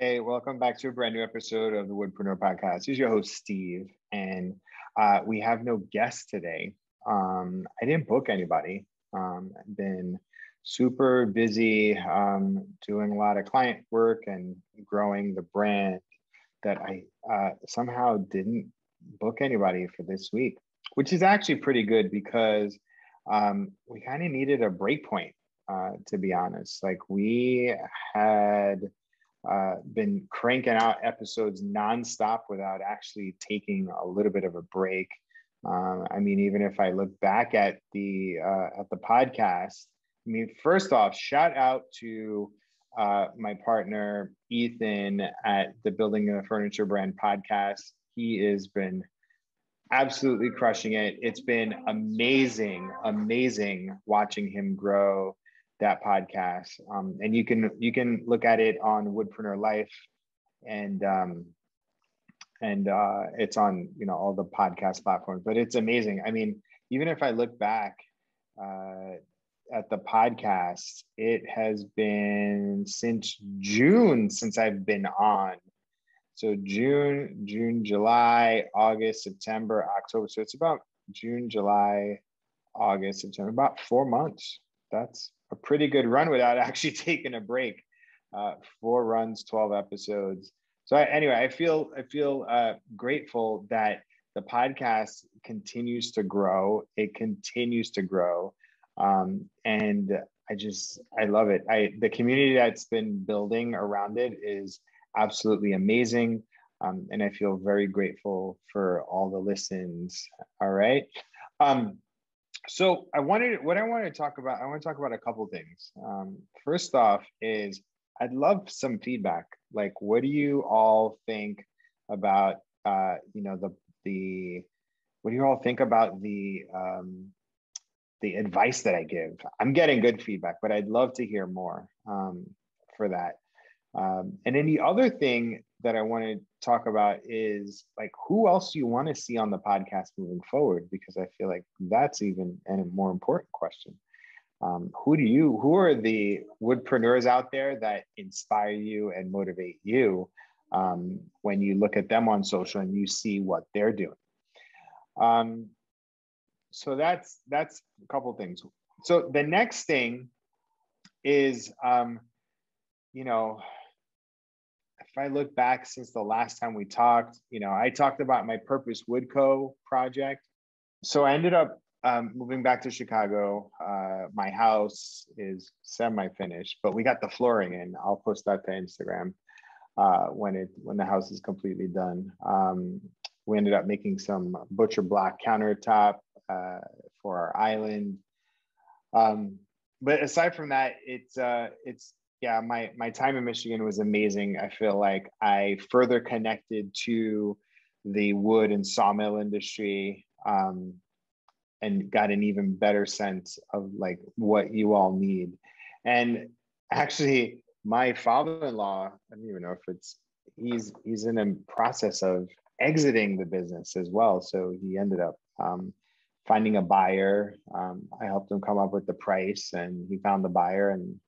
Hey, welcome back to a brand new episode of the Woodpreneur podcast. This is your host, Steve, and we have no guest today. I didn't book anybody. I've been super busy doing a lot of client work and growing the brand that I somehow didn't book anybody for this week, which is actually pretty good because we kind of needed a break point, to be honest. Like we had been cranking out episodes nonstop without actually taking a little bit of a break. I mean, even if I look back at the podcast, I mean, first off, shout out to my partner Ethan at the Building a Furniture Brand podcast. He has been absolutely crushing it. It's been amazing watching him grow that podcast. And you can look at it on Woodpreneur Life, and it's on all the podcast platforms. But it's amazing. I mean, even if I look back at the podcast, it has been since June since I've been on. So June, July, August, September, October. So it's about June, July, August, September, about 4 months. That's a pretty good run without actually taking a break. 4 runs, 12 episodes. So anyway, I feel grateful that the podcast continues to grow. It continues to grow, and I love it. The community that's been building around it is absolutely amazing, and I feel very grateful for all the listens. All right. So I want to talk about a couple things. First off is I'd love some feedback. Like, what do you all think about, what do you all think about the advice that I give? I'm getting good feedback, but I'd love to hear more for that. And then the other thing that I want to talk about is like, who else you want to see on the podcast moving forward? Because I feel like that's even a more important question. Who are the woodpreneurs out there that inspire you and motivate you when you look at them on social and you see what they're doing? So that's a couple of things. So the next thing is, if I look back since the last time we talked, I talked about my Purpose Woodco project. So I ended up moving back to Chicago. My house is semi-finished, but we got the flooring in. I'll post that to Instagram when the house is completely done. We ended up making some butcher block countertop for our island. But aside from that, yeah, my time in Michigan was amazing. I feel like I further connected to the wood and sawmill industry, and got an even better sense of like what you all need. And actually, my father-in-law, I don't even know if he's in a process of exiting the business as well. So he ended up finding a buyer. I helped him come up with the price, and he found the buyer, and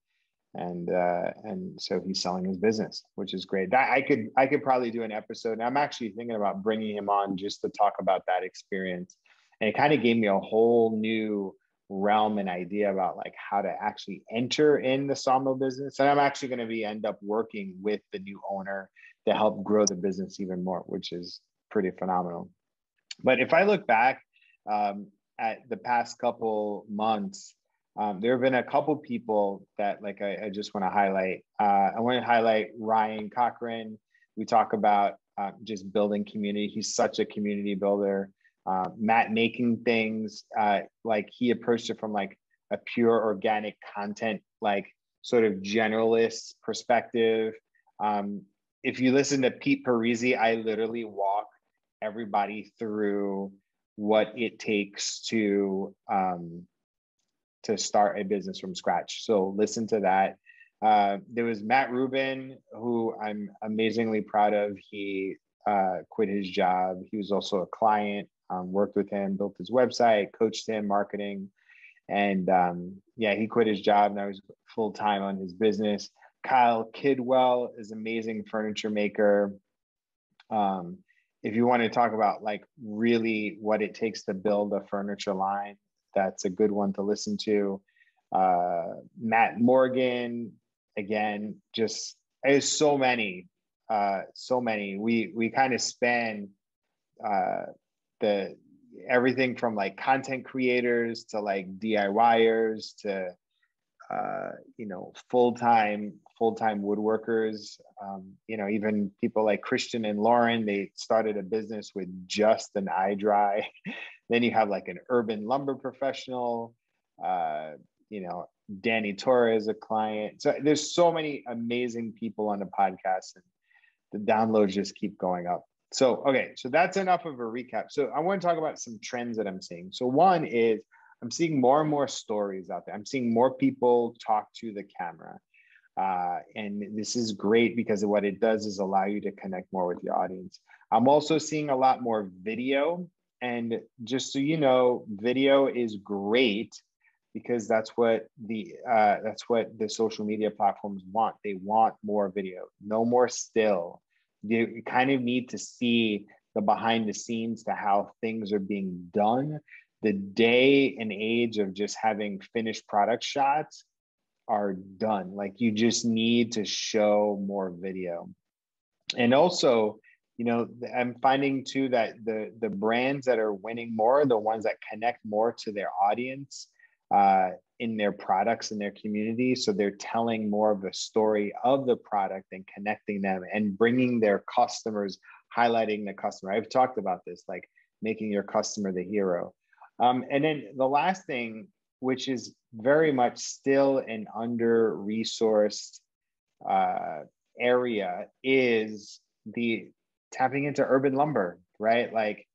so he's selling his business, which is great. I could probably do an episode. And I'm actually thinking about bringing him on just to talk about that experience. And it kind of gave me a whole new realm and idea about like how to actually enter in the sawmill business. And I'm actually going to end up working with the new owner to help grow the business even more, which is pretty phenomenal. But if I look back at the past couple months, there have been a couple people that like I just want to highlight. I want to highlight Ryan Cochran. We talk about just building community. He's such a community builder. Matt making things like he approached it from like a pure organic content, like sort of generalist perspective. If you listen to Pete Parisi, I literally walk everybody through what it takes to start a business from scratch. So listen to that. There was Matt Rubin, who I'm amazingly proud of. He quit his job. He was also a client, worked with him, built his website, coached him, marketing. And he quit his job. Now he's full-time on his business. Kyle Kidwell is amazing furniture maker. If you want to talk about like really what it takes to build a furniture line, that's a good one to listen to. Matt Morgan, again, just there's so many. We kind of span the everything from like content creators to like DIYers to full-time woodworkers, even people like Christian and Lauren, they started a business with just an eye dry. Then you have like an urban lumber professional, Danny Torres, a client. So there's so many amazing people on the podcast, and the downloads just keep going up. So, okay, so that's enough of a recap. So I want to talk about some trends that I'm seeing. So one is I'm seeing more and more stories out there. I'm seeing more people talk to the camera. And this is great because what it does is allow you to connect more with your audience. I'm also seeing a lot more video. And just so you know, video is great because that's what the social media platforms want. They want more video, no more still. You kind of need to see the behind the scenes to how things are being done. The day and age of just having finished product shots are done. Like you just need to show more video. And also, I'm finding too that the brands that are winning more are the ones that connect more to their audience in their products in their community. So they're telling more of the story of the product and connecting them and bringing their customers, highlighting the customer. I've talked about this, like making your customer the hero. And then the last thing, which is very much still an under-resourced area, is the tapping into urban lumber, right? Like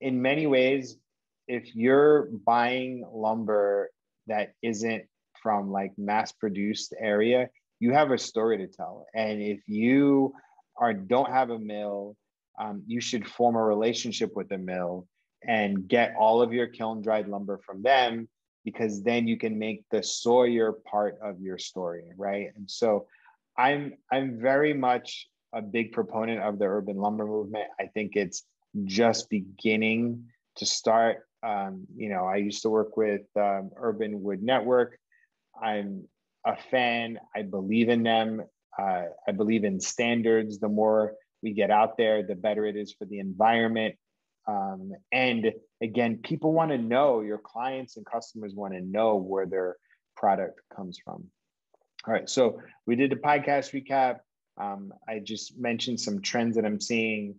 in many ways, if you're buying lumber that isn't from like mass-produced area, you have a story to tell. And if you don't have a mill, you should form a relationship with the mill and get all of your kiln dried lumber from them, because then you can make the Sawyer part of your story, right? And so I'm very much a big proponent of the urban lumber movement. I think it's just beginning to start. I used to work with Urban Wood Network. I'm a fan. I believe in them. I believe in standards. The more we get out there, the better it is for the environment. And again, people want to know, your clients and customers want to know where their product comes from. All right, so we did a podcast recap. I just mentioned some trends that I'm seeing.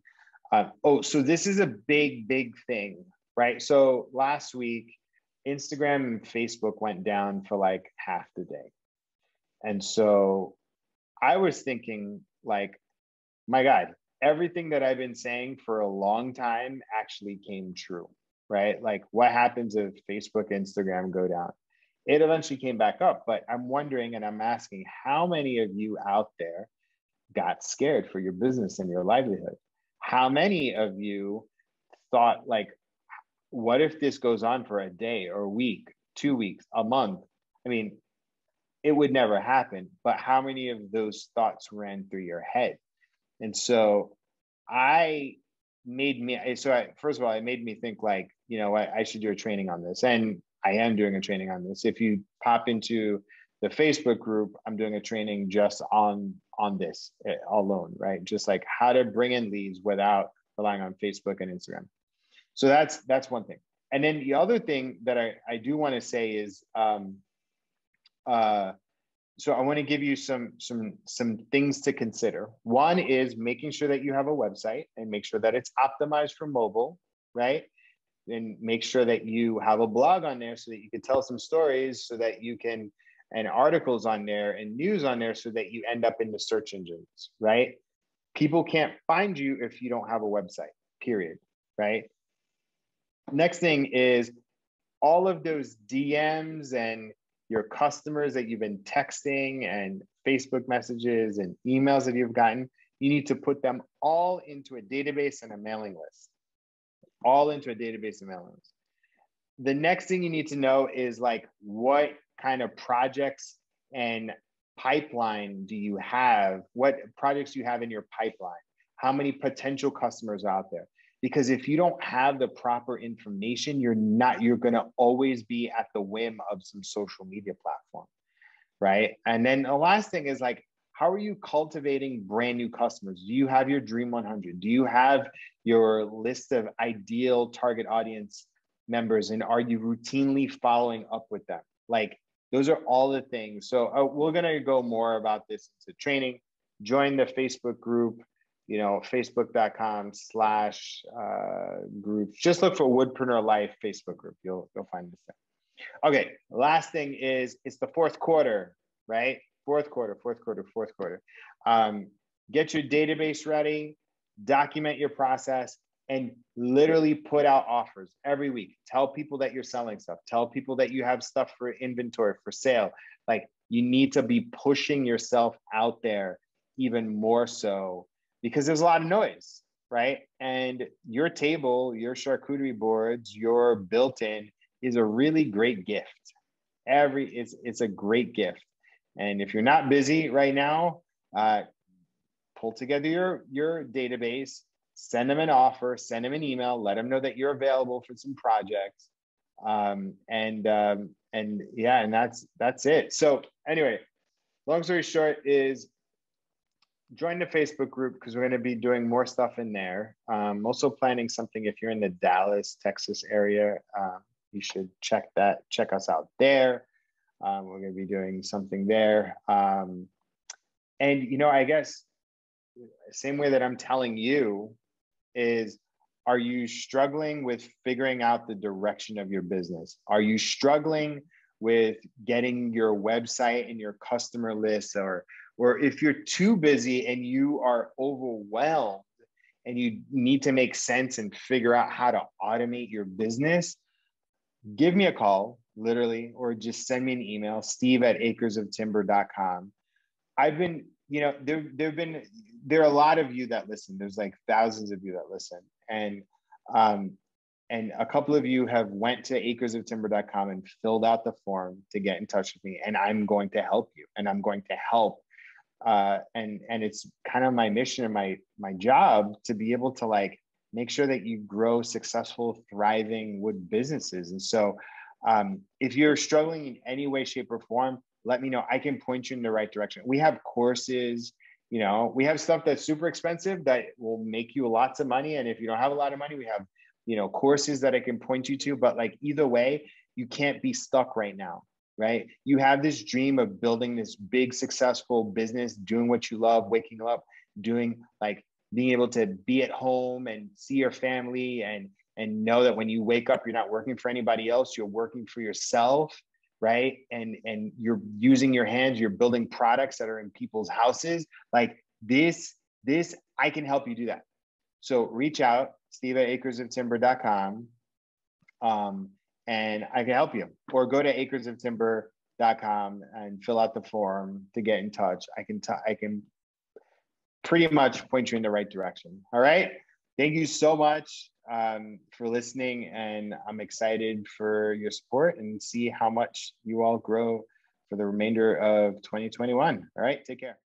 So this is a big thing, right? So last week, Instagram and Facebook went down for like half the day. And so I was thinking like, my God, everything that I've been saying for a long time actually came true, right? Like what happens if Facebook, Instagram go down? It eventually came back up, but I'm wondering and I'm asking, how many of you out there got scared for your business and your livelihood? How many of you thought like, what if this goes on for a day or a week, 2 weeks, a month? I mean, it would never happen, but how many of those thoughts ran through your head? And so first of all, it made me think like, I should do a training on this. And I am doing a training on this. If you pop into the Facebook group, I'm doing a training just on this alone, right? Just like how to bring in leads without relying on Facebook and Instagram. So that's one thing. And then the other thing that I do want to say is, so I want to give you some things to consider. One is making sure that you have a website and make sure that it's optimized for mobile, right? And make sure that you have a blog on there so that you can tell some stories, so that you can, and articles on there and news on there, so that you end up in the search engines, right? People can't find you if you don't have a website, period, right? Next thing is all of those DMs and your customers that you've been texting and Facebook messages and emails that you've gotten, you need to put them all into a database and a mailing list. All into a database and mailing list. The next thing you need to know is like what kind of projects and pipeline do you have? What projects do you have in your pipeline? How many potential customers are out there? Because if you don't have the proper information, you're going to always be at the whim of some social media platform, right? And then the last thing is like, how are you cultivating brand new customers? Do you have your Dream 100? Do you have your list of ideal target audience members? And are you routinely following up with them? Like, those are all the things. So we're going to go more about this into training. Join the Facebook group, facebook.com/group. Just look for Woodpreneur Life Facebook group. You'll find this thing. Okay, last thing is it's the fourth quarter, right? Fourth quarter. Get your database ready, document your process, and literally put out offers every week. Tell people that you're selling stuff. Tell people that you have stuff for inventory, for sale. Like, you need to be pushing yourself out there even more so, because there's a lot of noise, right? And your table, your charcuterie boards, your built-in is a really great gift. It's a great gift. And if you're not busy right now, pull together your database, send them an offer, send them an email, let them know that you're available for some projects. And that's it. So anyway, long story short is join the Facebook group, because we're going to be doing more stuff in there. I'm also planning something. If you're in the Dallas, Texas area, you should check us out there. We're going to be doing something there. And, I guess same way that I'm telling you is, are you struggling with figuring out the direction of your business? Are you struggling with getting your website and your customer list, or if you're too busy and you are overwhelmed and you need to make sense and figure out how to automate your business, give me a call, literally, or just send me an email, steve@acresoftimber.com. I've been, there are a lot of you that listen. There's like thousands of you that listen. And a couple of you have went to acresoftimber.com and filled out the form to get in touch with me. And I'm going to help you, and I'm going to help. And it's kind of my mission and my job to be able to like make sure that you grow successful, thriving wood businesses. And so if you're struggling in any way, shape, or form, let me know. I can point you in the right direction. We have courses, we have stuff that's super expensive that will make you lots of money. And if you don't have a lot of money, we have, courses that I can point you to. But like, either way, you can't be stuck right now, right? You have this dream of building this big, successful business, doing what you love, waking up, doing like being able to be at home and see your family and know that when you wake up, you're not working for anybody else, you're working for yourself, right? And you're using your hands, you're building products that are in people's houses. Like this, I can help you do that. So reach out, steve@acresoftimber.com, and I can help you. Or go to acresoftimber.com and fill out the form to get in touch. I can pretty much point you in the right direction. All right. Thank you so much for listening. And I'm excited for your support and see how much you all grow for the remainder of 2021. All right. Take care.